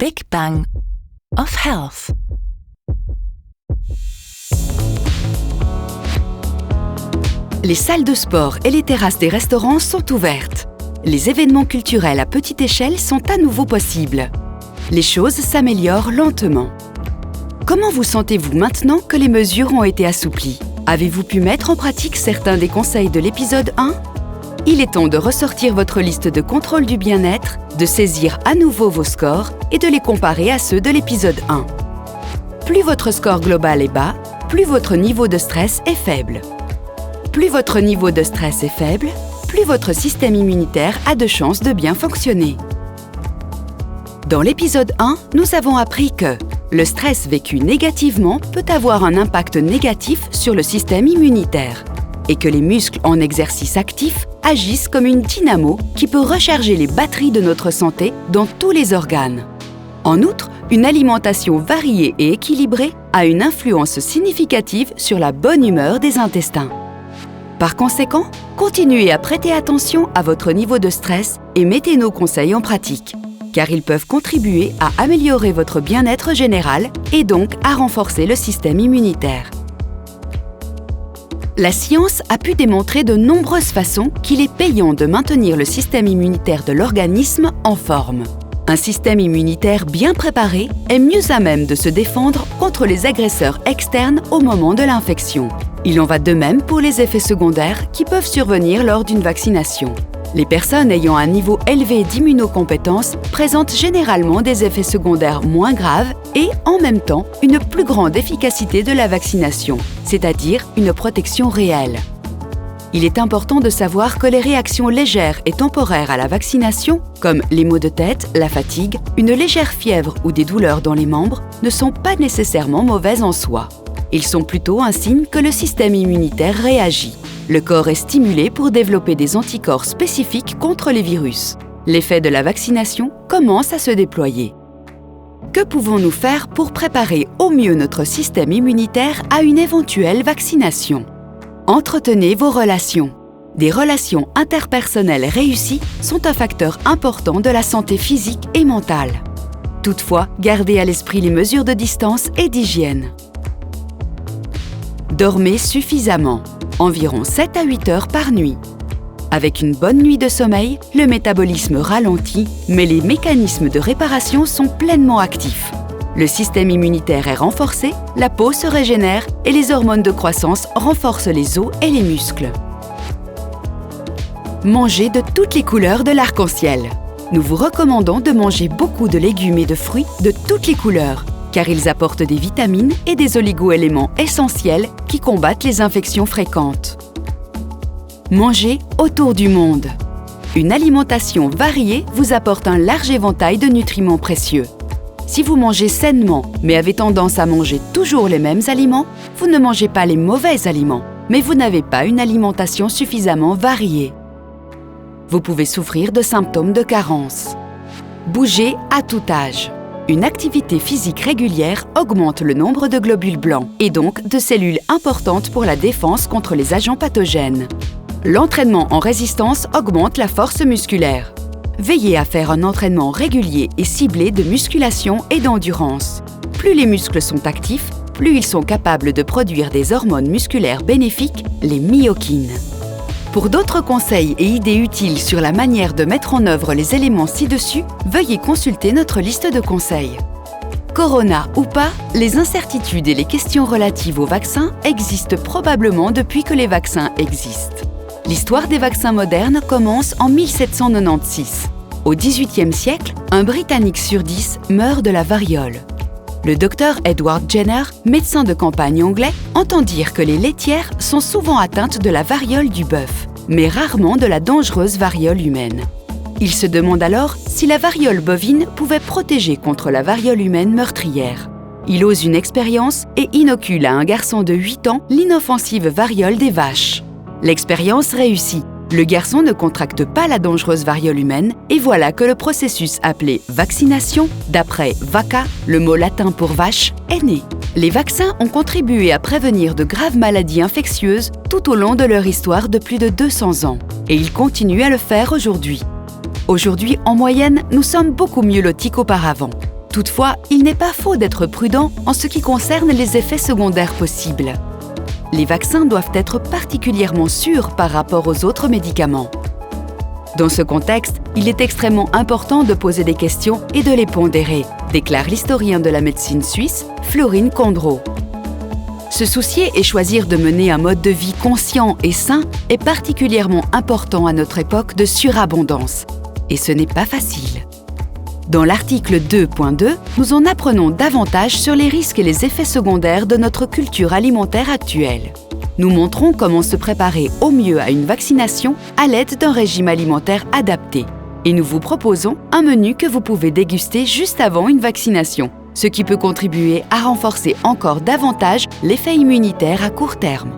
Big Bang of Health. Les salles de sport et les terrasses des restaurants sont ouvertes. Les événements culturels à petite échelle sont à nouveau possibles. Les choses s'améliorent lentement. Comment vous sentez-vous maintenant que les mesures ont été assouplies? Avez-vous pu mettre en pratique certains des conseils de l'épisode 1? Il est temps de ressortir votre liste de contrôle du bien-être, de saisir à nouveau vos scores et de les comparer à ceux de l'épisode 1. Plus votre score global est bas, plus votre niveau de stress est faible. Plus votre niveau de stress est faible, plus votre système immunitaire a de chances de bien fonctionner. Dans l'épisode 1, nous avons appris que le stress vécu négativement peut avoir un impact négatif sur le système immunitaire et que les muscles en exercice actif agissent comme une dynamo qui peut recharger les batteries de notre santé dans tous les organes. En outre, une alimentation variée et équilibrée a une influence significative sur la bonne humeur des intestins. Par conséquent, continuez à prêter attention à votre niveau de stress et mettez nos conseils en pratique, car ils peuvent contribuer à améliorer votre bien-être général et donc à renforcer le système immunitaire. La science a pu démontrer de nombreuses façons qu'il est payant de maintenir le système immunitaire de l'organisme en forme. Un système immunitaire bien préparé est mieux à même de se défendre contre les agresseurs externes au moment de l'infection. Il en va de même pour les effets secondaires qui peuvent survenir lors d'une vaccination. Les personnes ayant un niveau élevé d'immunocompétence présentent généralement des effets secondaires moins graves et, en même temps, une plus grande efficacité de la vaccination, c'est-à-dire une protection réelle. Il est important de savoir que les réactions légères et temporaires à la vaccination, comme les maux de tête, la fatigue, une légère fièvre ou des douleurs dans les membres, ne sont pas nécessairement mauvaises en soi. Ils sont plutôt un signe que le système immunitaire réagit. Le corps est stimulé pour développer des anticorps spécifiques contre les virus. L'effet de la vaccination commence à se déployer. Que pouvons-nous faire pour préparer au mieux notre système immunitaire à une éventuelle vaccination? Entretenez vos relations. Des relations interpersonnelles réussies sont un facteur important de la santé physique et mentale. Toutefois, gardez à l'esprit les mesures de distance et d'hygiène. Dormez suffisamment, environ 7 à 8 heures par nuit. Avec une bonne nuit de sommeil, le métabolisme ralentit, mais les mécanismes de réparation sont pleinement actifs. Le système immunitaire est renforcé, la peau se régénère et les hormones de croissance renforcent les os et les muscles. Mangez de toutes les couleurs de l'arc-en-ciel. Nous vous recommandons de manger beaucoup de légumes et de fruits de toutes les couleurs, car ils apportent des vitamines et des oligo-éléments essentiels qui combattent les infections fréquentes. Mangez autour du monde. Une alimentation variée vous apporte un large éventail de nutriments précieux. Si vous mangez sainement, mais avez tendance à manger toujours les mêmes aliments, vous ne mangez pas les mauvais aliments, mais vous n'avez pas une alimentation suffisamment variée. Vous pouvez souffrir de symptômes de carence. Bougez à tout âge. Une activité physique régulière augmente le nombre de globules blancs et donc de cellules importantes pour la défense contre les agents pathogènes. L'entraînement en résistance augmente la force musculaire. Veillez à faire un entraînement régulier et ciblé de musculation et d'endurance. Plus les muscles sont actifs, plus ils sont capables de produire des hormones musculaires bénéfiques, les myokines. Pour d'autres conseils et idées utiles sur la manière de mettre en œuvre les éléments ci-dessus, veuillez consulter notre liste de conseils. Corona ou pas, les incertitudes et les questions relatives aux vaccins existent probablement depuis que les vaccins existent. L'histoire des vaccins modernes commence en 1796. Au XVIIIe siècle, un Britannique sur 10 meurt de la variole. Le docteur Edward Jenner, médecin de campagne anglais, entend dire que les laitières sont souvent atteintes de la variole du bœuf, mais rarement de la dangereuse variole humaine. Il se demande alors si la variole bovine pouvait protéger contre la variole humaine meurtrière. Il ose une expérience et inocule à un garçon de 8 ans l'inoffensive variole des vaches. L'expérience réussit. Le garçon ne contracte pas la dangereuse variole humaine et voilà que le processus appelé vaccination, d'après vacca, le mot latin pour vache, est né. Les vaccins ont contribué à prévenir de graves maladies infectieuses tout au long de leur histoire de plus de 200 ans. Et ils continuent à le faire aujourd'hui. Aujourd'hui, en moyenne, nous sommes beaucoup mieux lotis qu'auparavant. Toutefois, il n'est pas faux d'être prudent en ce qui concerne les effets secondaires possibles. Les vaccins doivent être particulièrement sûrs par rapport aux autres médicaments. Dans ce contexte, il est extrêmement important de poser des questions et de les pondérer, déclare l'historien de la médecine suisse, Florine Condreau. Se soucier et choisir de mener un mode de vie conscient et sain est particulièrement important à notre époque de surabondance. Et ce n'est pas facile. Dans l'article 2.2, nous en apprenons davantage sur les risques et les effets secondaires de notre culture alimentaire actuelle. Nous montrons comment se préparer au mieux à une vaccination à l'aide d'un régime alimentaire adapté. Et nous vous proposons un menu que vous pouvez déguster juste avant une vaccination, ce qui peut contribuer à renforcer encore davantage l'effet immunitaire à court terme.